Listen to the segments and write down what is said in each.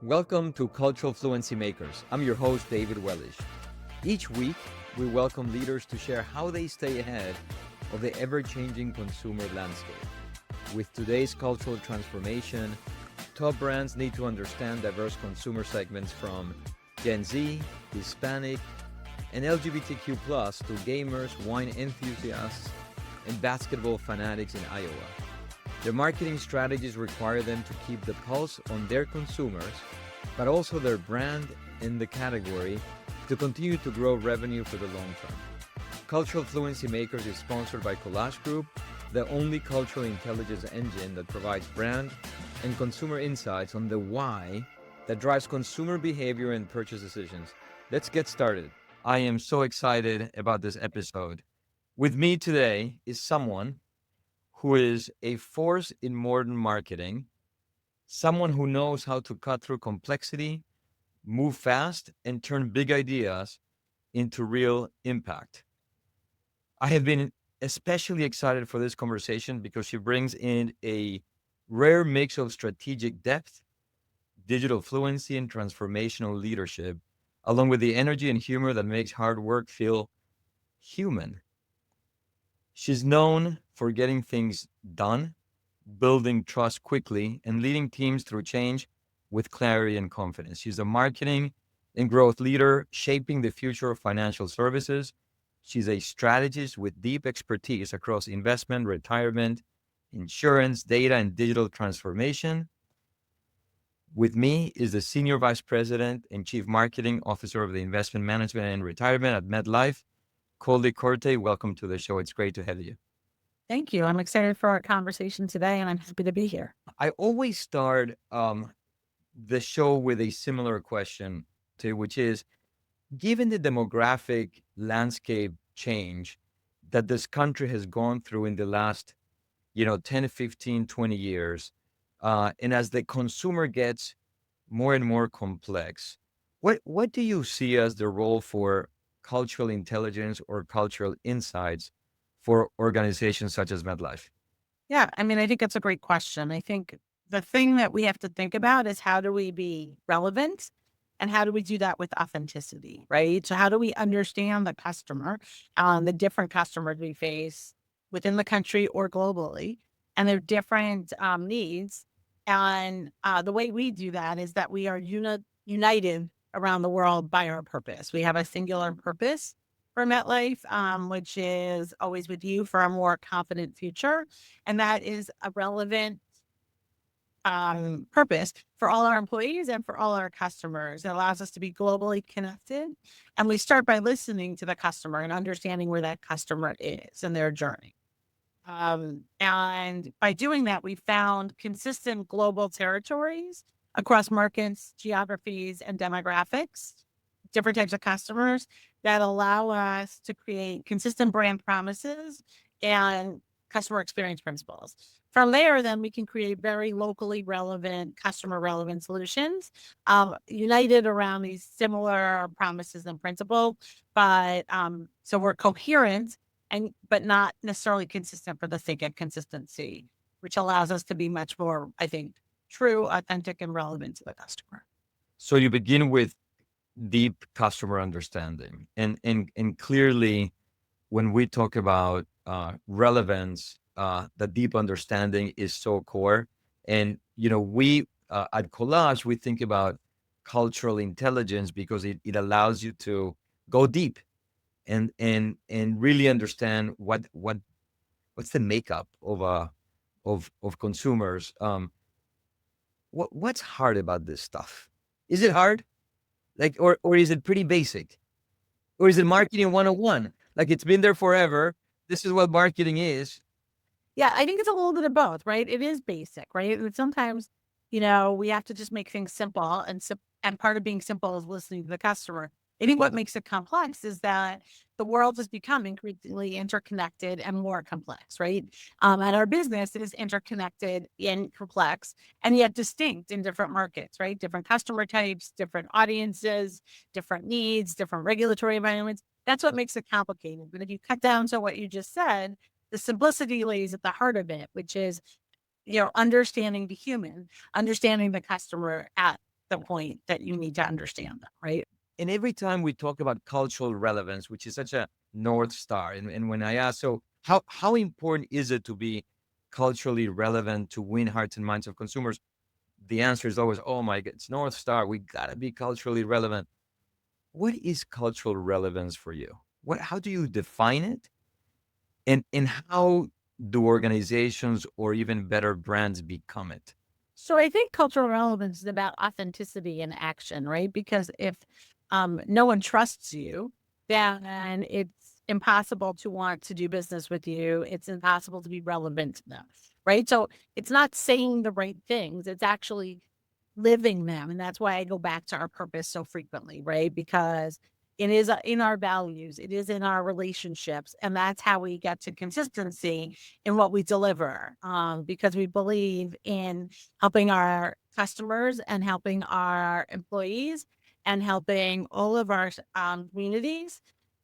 Welcome to Cultural Fluency Makers. I'm your host, David Wellish. Each week, we welcome leaders to share how they stay ahead of the ever-changing consumer landscape. With today's cultural transformation, top brands need to understand diverse consumer segments from Gen Z, Hispanic, and LGBTQ+ to gamers, wine enthusiasts, and basketball fanatics in Iowa. Their marketing strategies require them to keep the pulse on their consumers, but also their brand in the category to continue to grow revenue for the long term. Cultural Fluency Makers is sponsored by Collage Group, the only cultural intelligence engine that provides brand and consumer insights on the why that drives consumer behavior and purchase decisions. Let's get started. I am so excited about this episode. With me today is someone who is a force in modern marketing, someone who knows how to cut through complexity, move fast, and turn big ideas into real impact. I have been especially excited for this conversation because she brings in a rare mix of strategic depth, digital fluency, and transformational leadership, along with the energy and humor that makes hard work feel human. She's known for getting things done, building trust quickly, and leading teams through change with clarity and confidence. She's a marketing and growth leader shaping the future of financial services. She's a strategist with deep expertise across investment, retirement, insurance, data, and digital transformation. With me is the Senior Vice President and Chief Marketing Officer of the Investment Management and Retirement at MetLife, Koley Corte. Welcome to the show. It's great to have you. Thank you. I'm excited for our conversation today, and I'm happy to be here. I always start the show with a similar question to which is, given the demographic landscape change that this country has gone through in the last, 10, 15, 20 years, and as the consumer gets more and more complex, what do you see as the role for cultural intelligence or cultural insights for organizations such as MetLife? Yeah, I think that's a great question. I think the thing that we have to think about is how do we be relevant and how do we do that with authenticity, right? So how do we understand the customer, the different customers we face within the country or globally, and their different needs. And the way we do that is that we are united around the world by our purpose. We have a singular purpose for MetLife, which is always with you for a more confident future. And that is a relevant purpose for all our employees and for all our customers. It allows us to be globally connected. And we start by listening to the customer and understanding where that customer is in their journey. And by doing that, we found consistent global territories across markets, geographies, and demographics, different types of customers that allow us to create consistent brand promises and customer experience principles. From there, then we can create very locally relevant, customer relevant solutions, united around these similar promises and principles. But so we're coherent but not necessarily consistent for the sake of consistency, which allows us to be much more, I think, true, authentic, and relevant to the customer. So you begin with deep customer understanding, and clearly, when we talk about relevance, the deep understanding is so core. And we at Collage, we think about cultural intelligence because it allows you to go deep and really understand what's the makeup of consumers. What's hard about this stuff? Is it hard? Like, or is it pretty basic? Or is it marketing 101? Like, it's been there forever. This is what marketing is. Yeah, I think it's a little bit of both, right? It is basic, right? And sometimes, we have to just make things simple, and part of being simple is listening to the customer. I think what makes it complex is that the world has become increasingly interconnected and more complex, right? And our business is interconnected and complex and yet distinct in different markets, right? Different customer types, different audiences, different needs, different regulatory environments. That's what makes it complicated. But if you cut down to what you just said, the simplicity lays at the heart of it, which is, understanding the human, understanding the customer at the point that you need to understand them, right? And every time we talk about cultural relevance, which is such a North Star, and when I ask, so how important is it to be culturally relevant to win hearts and minds of consumers? The answer is always, oh my God, it's North Star. We gotta be culturally relevant. What is cultural relevance for you? How do you define it? And how do organizations or even better brands become it? So I think cultural relevance is about authenticity and action, right? Because if no one trusts you, then it's impossible to want to do business with you. It's impossible to be relevant to them, right? So it's not saying the right things, it's actually living them. And that's why I go back to our purpose so frequently, right? Because it is in our values, it is in our relationships. And that's how we get to consistency in what we deliver, because we believe in helping our customers and helping our employees and helping all of our communities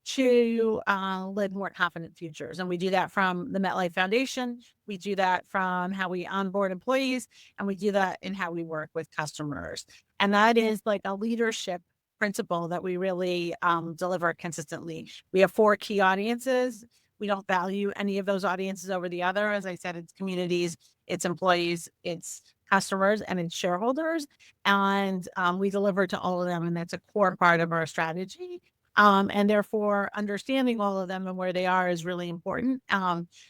to live more confident futures. And we do that from the MetLife Foundation. We do that from how we onboard employees, and we do that in how we work with customers. And that is like a leadership principle that we really deliver consistently. We have 4 key audiences. We don't value any of those audiences over the other. As I said, it's communities, it's employees, it's customers, and it's shareholders. And we deliver to all of them. And that's a core part of our strategy. And therefore, understanding all of them and where they are is really important.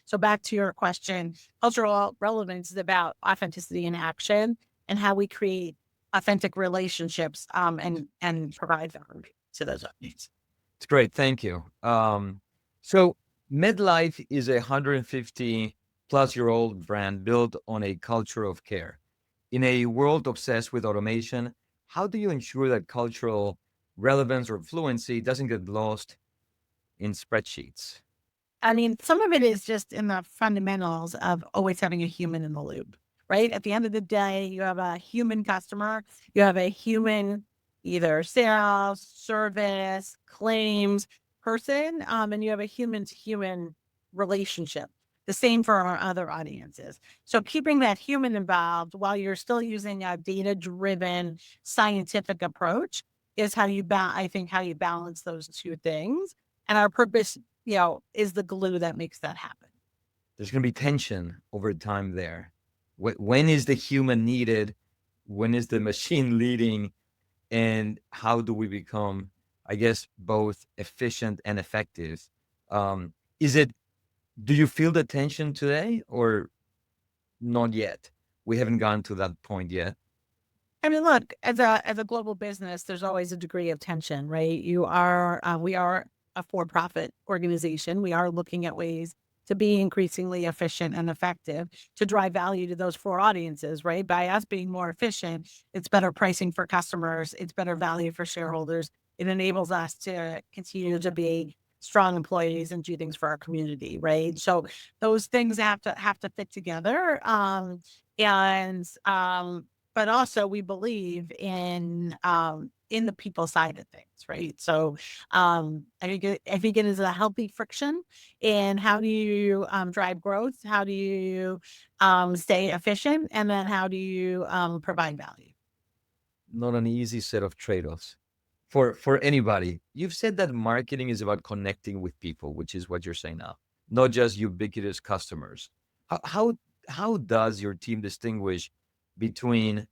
So back to your question, cultural relevance is about authenticity and action and how we create authentic relationships and provide value to those audiences. It's great. Thank you. So MedLife is a 150-plus-year-old brand built on a culture of care. In a world obsessed with automation, how do you ensure that cultural relevance or fluency doesn't get lost in spreadsheets? I mean, some of it is just in the fundamentals of always having a human in the loop, right? At the end of the day, you have a human customer, you have a human, either sales, service, claims person, and you have a human to human relationship. The same for our other audiences. So keeping that human involved while you're still using a data driven scientific approach is how I think how you balance those two things. And our purpose, is the glue that makes that happen. There's going to be tension over time there. When is the human needed? When is the machine leading? And how do we become, I guess, both efficient and effective? Is it, do you feel the tension today or not yet? We haven't gotten to that point yet. I mean, look, as a global business, there's always a degree of tension, right? We are a for-profit organization. We are looking at ways to be increasingly efficient and effective to drive value to those 4 audiences, right? By us being more efficient, it's better pricing for customers, it's better value for shareholders. It enables us to continue to be strong employees and do things for our community, right? So those things have to fit together. And but also we believe in the people side of things, right? So I think it is a healthy friction in how do you drive growth, how do you stay efficient, and then how do you provide value. Not an easy set of trade-offs for anybody. You've said that marketing is about connecting with people, which is what you're saying now, not just ubiquitous customers. How does your team distinguish between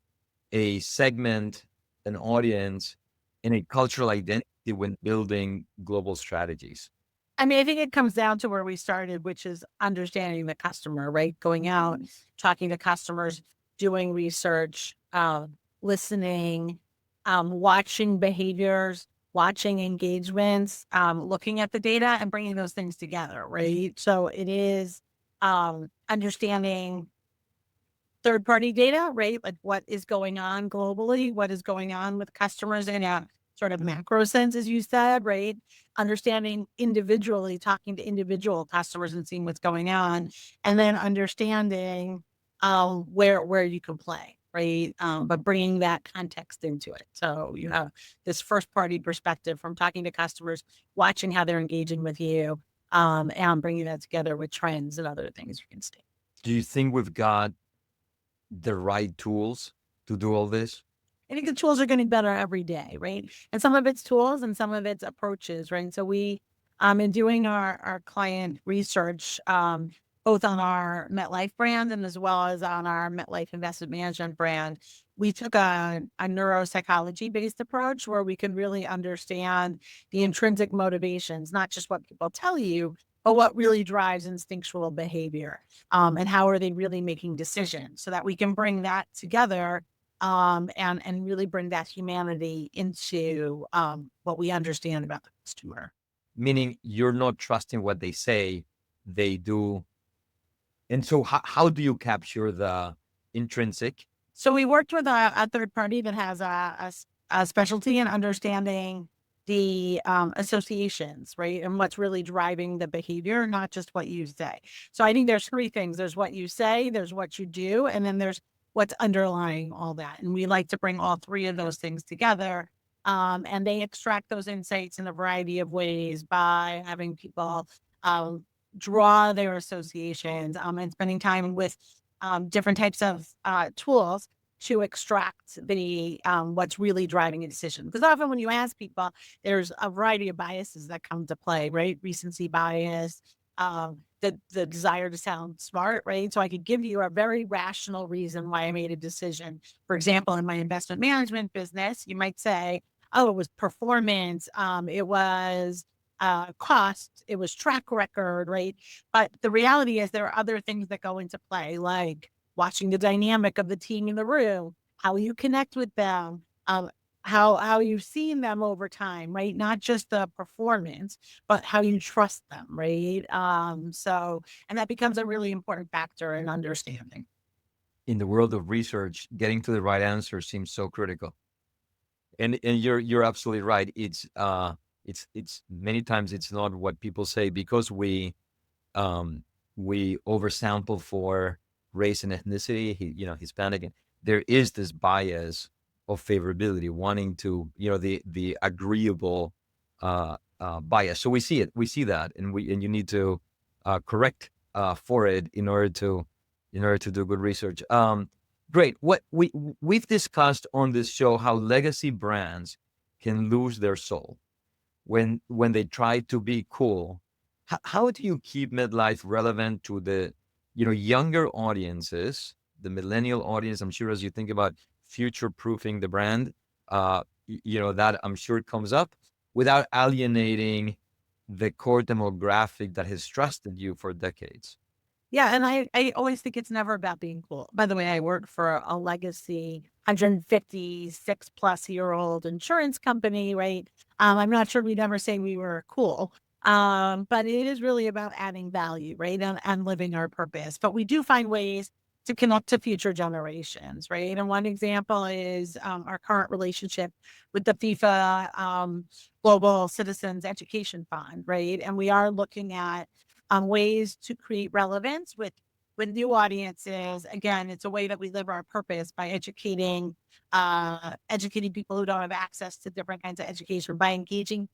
a segment, an audience, and a cultural identity when building global strategies? I mean, I think it comes down to where we started, which is understanding the customer, right? Going out, talking to customers, doing research, listening, watching behaviors, watching engagements, looking at the data and bringing those things together, right? So it is understanding third-party data, right? Like what is going on globally, what is going on with customers in a sort of macro sense, as you said, right? Understanding individually, talking to individual customers and seeing what's going on, and then understanding where you can play, right? But bringing that context into it. So you have this first-party perspective from talking to customers, watching how they're engaging with you, and bringing that together with trends and other things you can see. Do you think we've got the right tools to do all this? I think the tools are getting better every day, right? And some of it's tools and some of it's approaches, right? And so we, in doing our client research, both on our MetLife brand and as well as on our MetLife investment management brand, we took a neuropsychology based approach where we could really understand the intrinsic motivations, not just what people tell you, but what really drives instinctual behavior, and how are they really making decisions so that we can bring that together, and really bring that humanity into what we understand about the customer. Meaning you're not trusting what they say, they do. And so how do you capture the intrinsic? So we worked with a third party that has a specialty in understanding the associations, right? And what's really driving the behavior, not just what you say. So I think there's three things. There's what you say, there's what you do, and then there's what's underlying all that. And we like to bring all three of those things together. And they extract those insights in a variety of ways by having people draw their associations, and spending time with different types of tools to extract the what's really driving a decision. Because often when you ask people, there's a variety of biases that come to play, right? Recency bias, the desire to sound smart, right? So I could give you a very rational reason why I made a decision. For example, in my investment management business, you might say, "Oh, it was performance. It was." Cost, it was track record, right? But the reality is there are other things that go into play, like watching the dynamic of the team in the room, how you connect with them, how you've seen them over time, right? Not just the performance, but how you trust them, right? So, and that becomes a really important factor in understanding. In the world of research, getting to the right answer seems so critical. And you're absolutely right. It's many times it's not what people say because um we oversample for race and ethnicity, Hispanic, and there is this bias of favorability, wanting to, the agreeable bias. So we see that, and you need to correct for it in order to do good research. Great. What we've discussed on this show how legacy brands can lose their soul when they try to be cool. How do you keep MedLife relevant to the younger audiences, the millennial audience? I'm sure as you think about future proofing the brand, that I'm sure comes up without alienating the core demographic that has trusted you for decades. Yeah, and I always think it's never about being cool. By the way, I work for a legacy 156-plus-year-old insurance company, right? I'm not sure we'd ever say we were cool. But it is really about adding value, right? And living our purpose. But we do find ways to connect to future generations, right? And one example is our current relationship with the FIFA Global Citizens Education Fund, right? And we are looking at ways to create relevance with new audiences. Again, it's a way that we live our purpose by educating people who don't have access to different kinds of education by engaging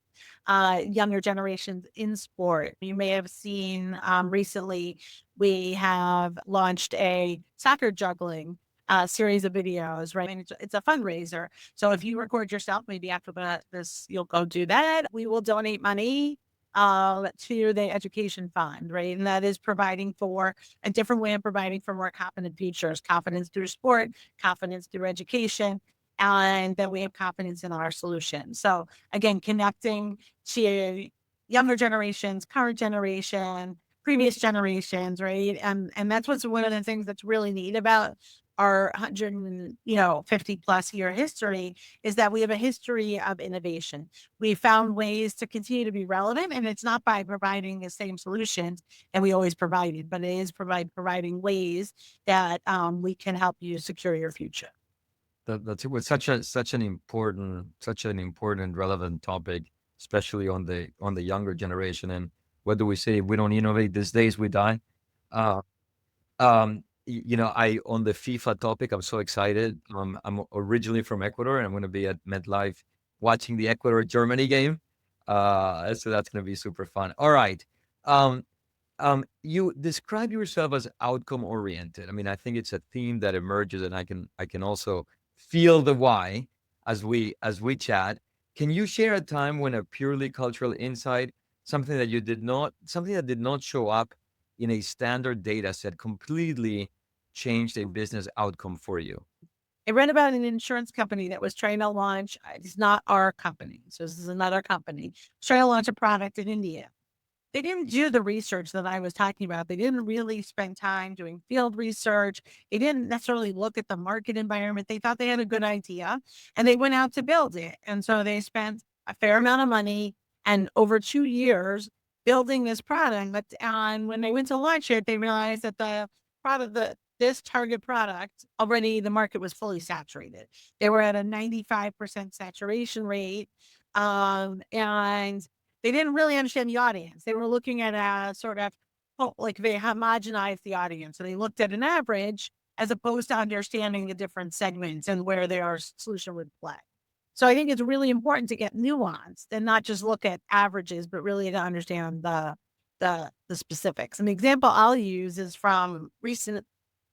younger generations in sport. You may have seen recently we have launched a soccer juggling series of videos, right? And it's a fundraiser. So if you record yourself, maybe after this, you'll go do that. We will donate money to the education fund, right? And that is providing for a different way of providing for more confident futures, confidence through sport, confidence through education, and that we have confidence in our solution. So again, connecting to younger generations, current generation, previous generations, right? And that's what's one of the things that's really neat about our 150 plus year history is that we have a history of innovation. We found ways to continue to be relevant, and it's not by providing the same solutions that we always provided, but it is providing ways that we can help you secure your future. That's it. Was such an important relevant topic, especially on the younger generation. And what do we say? If we don't innovate these days, we die. Uh, I on the FIFA topic, I'm so excited. I'm originally from Ecuador, and I'm going to be at MetLife watching the Ecuador Germany game. So that's going to be super fun. All right. Um, you describe yourself as outcome oriented. I mean, I think it's a theme that emerges, and I can also feel the why as we chat. Can you share a time when a purely cultural insight, something that did not show up in a standard data set, completely changed a business outcome for you? I read about an insurance company that was trying to launch, it's not our company, so this is another company, trying to launch a product in India. They didn't do the research that I was talking about. They didn't really spend time doing field research. They didn't necessarily look at the market environment. They thought they had a good idea and they went out to build it. And so they spent a fair amount of money and over 2 years building this product. And when they went to launch it, they realized that the product, this target product, already the market was fully saturated. They were at a 95% saturation rate. And they didn't really understand the audience. They were looking at a sort of, like they homogenized the audience. So they looked at an average as opposed to understanding the different segments and where their solution would play. So I think it's really important to get nuanced and not just look at averages, but really to understand the specifics. An example I'll use is from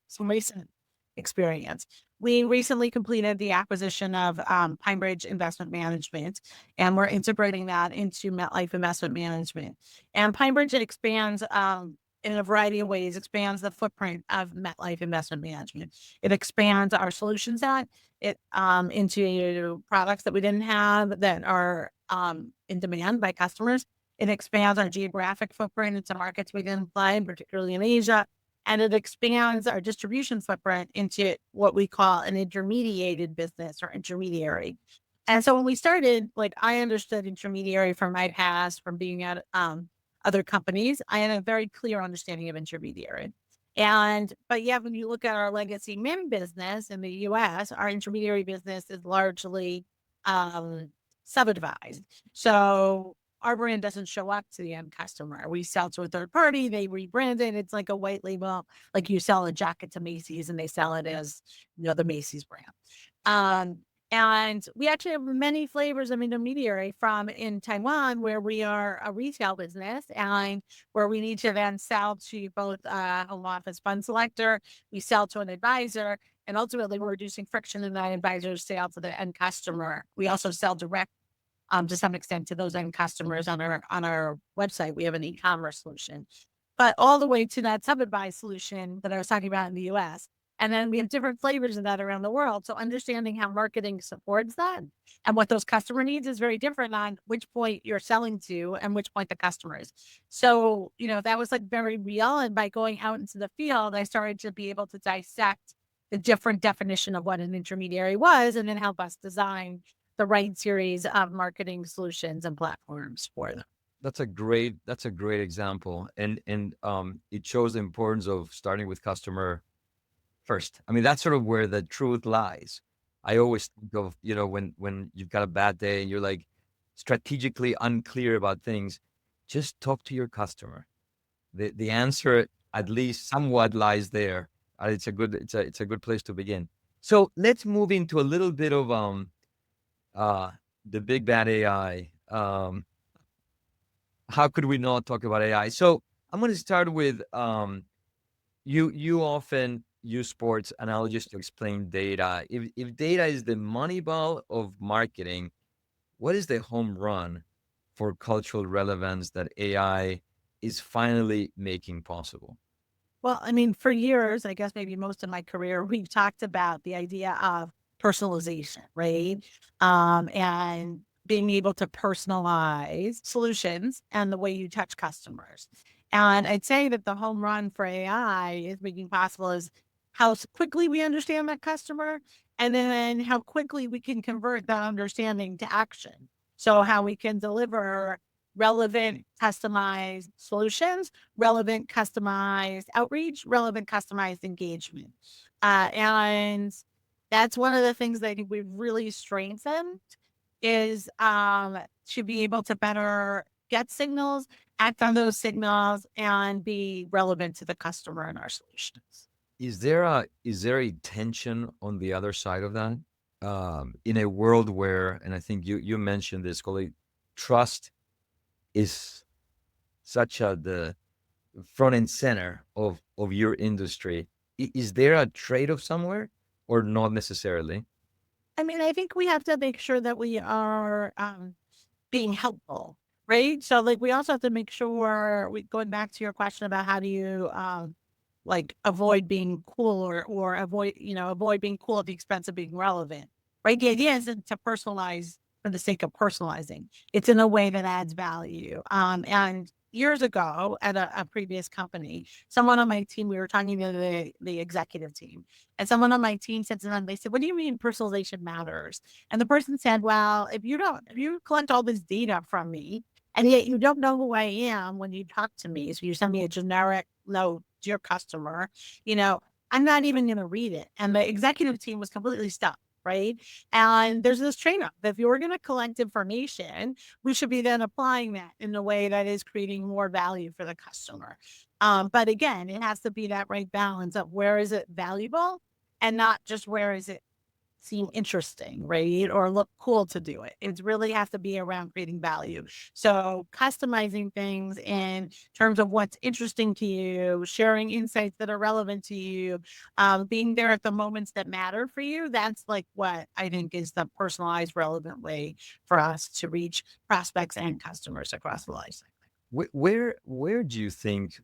some recent experience. We recently completed the acquisition of PineBridge Investment Management, and we're integrating that into MetLife Investment Management. And PineBridge expands in a variety of ways, expands the footprint of MetLife Investment Management. It expands our solution set into products that we didn't have that are in demand by customers. It expands our geographic footprint into markets we didn't play, particularly in Asia, and it expands our distribution footprint into what we call an intermediated business or intermediary. And so when we started, like I understood intermediary from my past, from being at other companies, I had a very clear understanding of intermediary. But yeah, when you look at our legacy MIM business in the US, our intermediary business is largely sub-advised. So our brand doesn't show up to the end customer. We sell to a third party, they rebrand it. It's like a white label, like you sell a jacket to Macy's and they sell it as, the Macy's brand. And we actually have many flavors of intermediary, from in Taiwan, where we are a retail business and where we need to then sell to both a home office fund selector, we sell to an advisor, and ultimately we're reducing friction in that advisor's sale to the end customer. We also sell direct to some extent to those end customers on our website. We have an e-commerce solution, but all the way to that sub-advised solution that I was talking about in the US. And then we have different flavors of that around the world. So understanding how marketing supports that and what those customer needs is very different on which point you're selling to and which point the customer is. So, that was like very real. And by going out into the field, I started to be able to dissect the different definition of what an intermediary was and then help us design the right series of marketing solutions and platforms for them. That's a great example, and it shows the importance of starting with customer first. I mean, that's sort of where the truth lies. I always think of, when you've got a bad day and you're like strategically unclear about things, just talk to your customer. The answer at least somewhat lies there. It's a good place to begin. So let's move into a little bit of uh the big bad AI. How could we not talk about AI? So I'm going to start with you often use sports analogies to explain data. If data is the money ball of marketing, what is the home run for cultural relevance that AI is finally making possible? Well, I mean, for years, I guess maybe most of my career, we've talked about the idea of personalization, right? And being able to personalize solutions and the way you touch customers. And I'd say that the home run for AI is making possible is how quickly we understand that customer and then how quickly we can convert that understanding to action. So how we can deliver relevant, customized solutions, relevant, customized outreach, relevant, customized engagement. And that's one of the things that I think we've really strengthened is to be able to better get signals, act on those signals, and be relevant to the customer and our solutions. Is there a tension on the other side of that? In a world where, and I think you mentioned this, Coley, trust is such the front and center of your industry. Is there a trade-off somewhere or not necessarily? I mean, I think we have to make sure that we are being helpful, right? So like we also have to make sure going back to your question about how do you like avoid being cool or avoid, avoid being cool at the expense of being relevant, right? The idea isn't to personalize for the sake of personalizing. It's in a way that adds value. And years ago at a previous company, someone on my team, we were talking to the executive team, and someone on my team said to them, they said, "What do you mean personalization matters?" And the person said, "Well, if you collect all this data from me, and yet you don't know who I am when you talk to me, so you send me a generic note to your customer, you know, I'm not even going to read it." And the executive team was completely stuck. Right. And there's this trade off. If you're going to collect information, we should be then applying that in a way that is creating more value for the customer. But again, it has to be that right balance of where is it valuable and not just where is it seem interesting, right? Or look cool to do it. It really has to be around creating value. So customizing things in terms of what's interesting to you, sharing insights that are relevant to you, being there at the moments that matter for you. That's like what I think is the personalized, relevant way for us to reach prospects and customers across the life cycle. Where do you think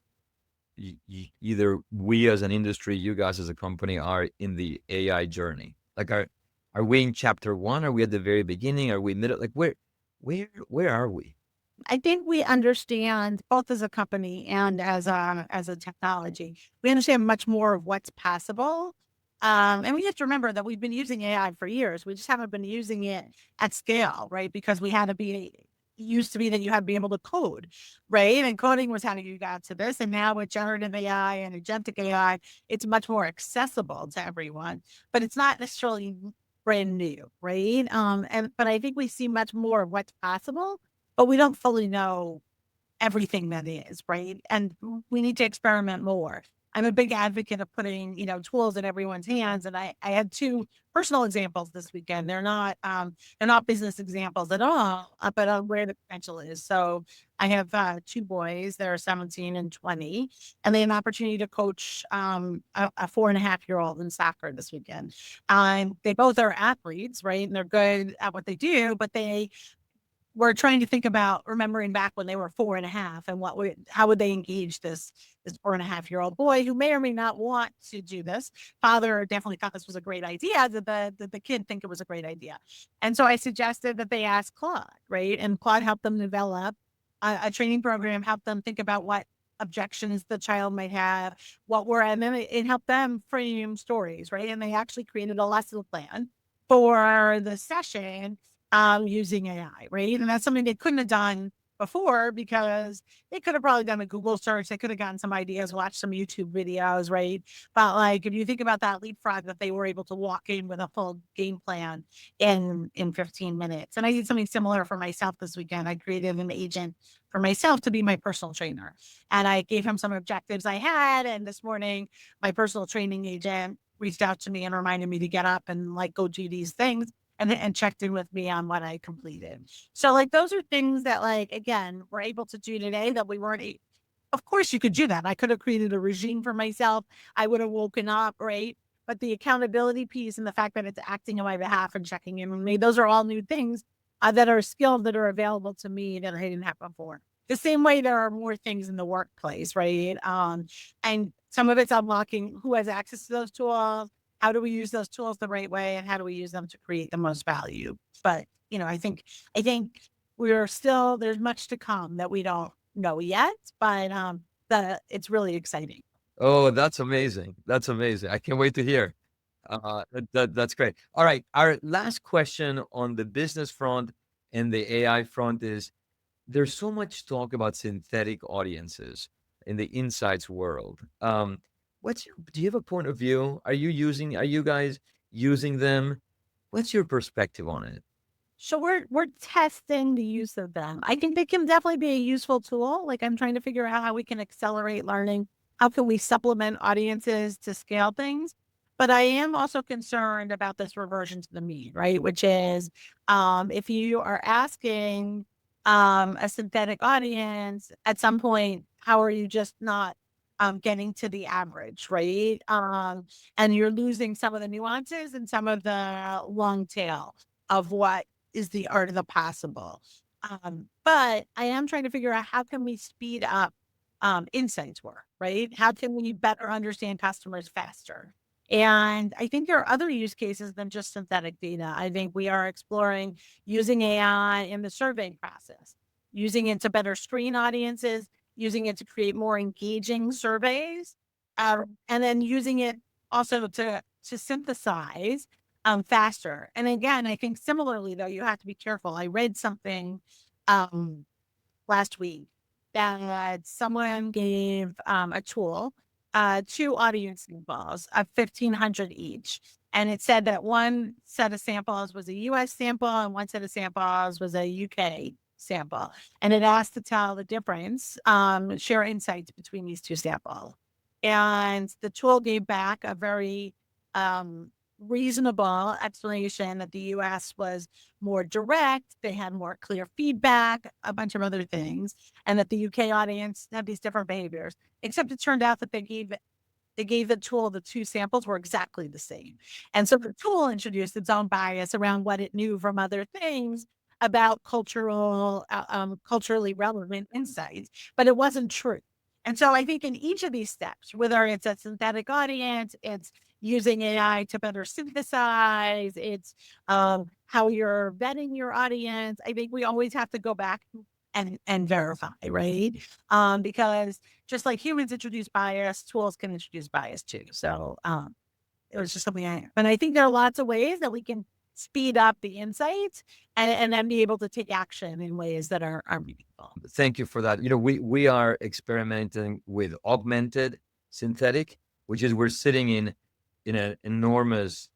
either we as an industry, you guys as a company, are in the AI journey? Like, are we in chapter one? Are we at the very beginning? Are we middle? Like, where are we? I think we understand both as a company and as a technology, we understand much more of what's possible. And we have to remember that we've been using AI for years. We just haven't been using it at scale, right? Because we had to be used to be that you had to be able to code, right? And coding was how you got to this. And now with generative AI and agentic AI, it's much more accessible to everyone, but it's not necessarily brand new, right? But I think we see much more of what's possible, but we don't fully know everything that is, right? And we need to experiment more. I'm a big advocate of putting, tools in everyone's hands. And I had two personal examples this weekend. They're not business examples at all, but on where the potential is. So I have two boys, they're 17 and 20, and they had an opportunity to coach a 4.5-year-old in soccer this weekend. They both are athletes, right? And they're good at what they do, but we're trying to think about remembering back when they were 4.5 and how would they engage this 4.5-year-old boy who may or may not want to do this. Father definitely thought this was a great idea. Did the kid think it was a great idea? And so I suggested that they ask Claude, right? And Claude helped them develop a training program, helped them think about what objections the child might have, and then it helped them frame stories, right? And they actually created a lesson plan for the session using AI, right? And that's something they couldn't have done before because they could have probably done a Google search. They could have gotten some ideas, watched some YouTube videos, right? But like, if you think about that leapfrog that they were able to walk in with a full game plan in 15 minutes. And I did something similar for myself this weekend. I created an agent for myself to be my personal trainer. And I gave him some objectives I had. And this morning, my personal training agent reached out to me and reminded me to get up and like go do these things and checked in with me on what I completed. So like those are things that like again we're able to do today that we weren't. Of course, you could do that. I could have created a regime for myself. I would have woken up, right? But the accountability piece and the fact that it's acting on my behalf and checking in with me, those are all new things that are skills that are available to me that I didn't have before. The same way there are more things in the workplace, right? And some of it's unlocking who has access to those tools, how do we use those tools the right way, and how do we use them to create the most value? But I think there's much to come that we don't know yet, but it's really exciting. Oh, that's amazing. That's amazing. I can't wait to hear. That's great. All right. Our last question on the business front and the AI front is, there's so much talk about synthetic audiences in the insights world. Do you have a point of view? Are you guys using them? What's your perspective on it? So we're testing the use of them. I think they can definitely be a useful tool. Like I'm trying to figure out how we can accelerate learning. How can we supplement audiences to scale things? But I am also concerned about this reversion to the mean, right? Which is if you are asking a synthetic audience at some point, how are you just not getting to the average, right? And you're losing some of the nuances and some of the long tail of what is the art of the possible. But I am trying to figure out how can we speed up insights work, right? How can we better understand customers faster? And I think there are other use cases than just synthetic data. I think we are exploring using AI in the surveying process, using it to better screen audiences, using it to create more engaging surveys, and then using it also to synthesize faster. And again, I think similarly though, you have to be careful. I read something um, last week that someone gave a tool, two audience samples of 1,500 each. And it said that one set of samples was a US sample and one set of samples was a UK sample. And it asked to tell the difference, share insights between these two samples. And the tool gave back a very reasonable explanation that the US was more direct, they had more clear feedback, a bunch of other things, and that the UK audience had these different behaviors. Except it turned out that they gave the tool the two samples were exactly the same. And so the tool introduced its own bias around what it knew from other things about culturally relevant insights, but it wasn't true. And so I think in each of these steps, whether it's a synthetic audience, it's using AI to better synthesize, it's how you're vetting your audience. I think we always have to go back and verify, right? Because just like humans introduce bias, tools can introduce bias too. So it was just something but I think there are lots of ways that we can speed up the insights and then be able to take action in ways that are meaningful. Thank you for that. We are experimenting with augmented synthetic, which is we're sitting in an enormous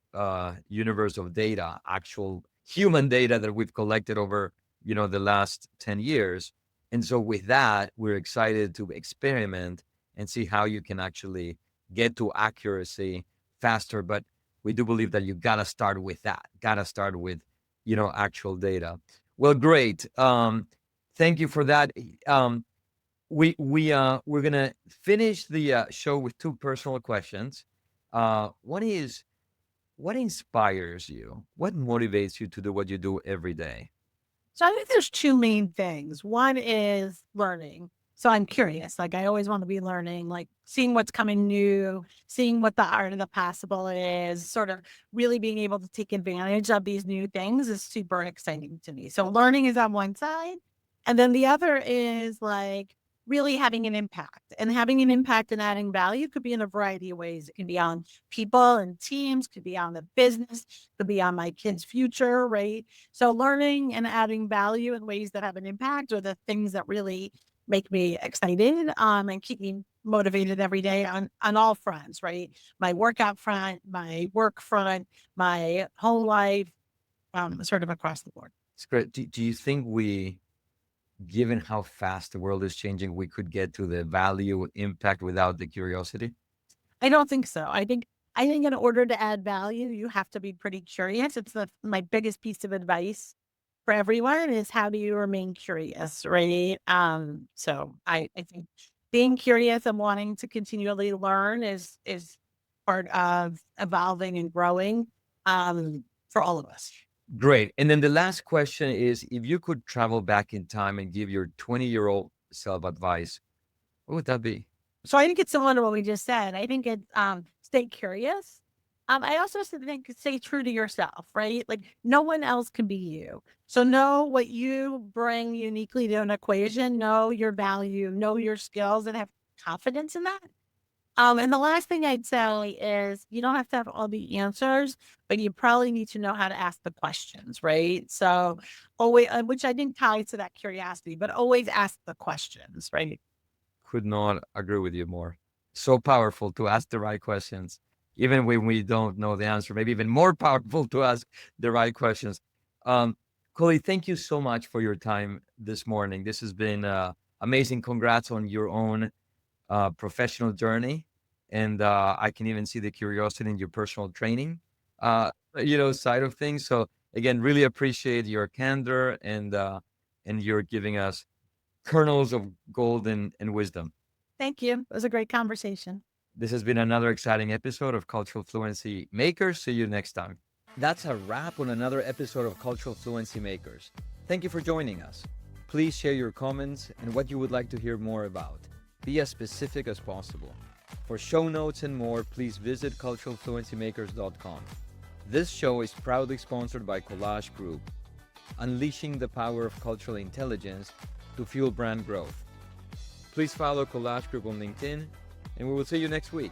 universe of data, actual human data that we've collected over the last 10 years. And so with that, we're excited to experiment and see how you can actually get to accuracy faster. But we do believe that you gotta start with that, gotta start with actual data. Well, great. Thank you for that. We're gonna finish the show with two personal questions. One is, what inspires you? What motivates you to do what you do every day? So I think there's two main things. One is learning. So I'm curious. Like I always want to be learning, like seeing what's coming new, seeing what the art of the possible is, sort of really being able to take advantage of these new things is super exciting to me. So learning is on one side. And then the other is like really having an impact. And having an impact and adding value could be in a variety of ways. It can be on people and teams, could be on the business, could be on my kids' future, right? So learning and adding value in ways that have an impact are the things that really make me excited and keep me motivated every day on all fronts, right? My workout front, my work front, my whole life, sort of across the board. It's great. Do you think given how fast the world is changing, we could get to the value impact without the curiosity? I don't think so. I think in order to add value, you have to be pretty curious. It's my biggest piece of advice for everyone is how do you remain curious, right? So I think being curious and wanting to continually learn is part of evolving and growing for all of us. Great. And then the last question is, if you could travel back in time and give your 20-year-old self advice, what would that be? So I think it's similar to what we just said. I think it's stay curious. I also think stay true to yourself, right? Like no one else can be you. So know what you bring uniquely to an equation, know your value, know your skills, and have confidence in that. And the last thing I'd say is you don't have to have all the answers, but you probably need to know how to ask the questions, right? So always, which I think ties to that curiosity, but always ask the questions, right? Could not agree with you more. So powerful to ask the right questions, even when we don't know the answer. Maybe even more powerful to ask the right questions. Um, Coley, thank you so much for your time this morning. This has been amazing. Congrats on your own professional journey, and I can even see the curiosity in your personal training, side of things. So again, really appreciate your candor and you're giving us kernels of gold and wisdom. Thank you. It was a great conversation. This has been another exciting episode of Cultural Fluency Makers. See you next time. That's a wrap on another episode of Cultural Fluency Makers. Thank you for joining us. Please share your comments and what you would like to hear more about. Be as specific as possible. For show notes and more, please visit culturalfluencymakers.com. This show is proudly sponsored by Collage Group, unleashing the power of cultural intelligence to fuel brand growth. Please follow Collage Group on LinkedIn, and we will see you next week.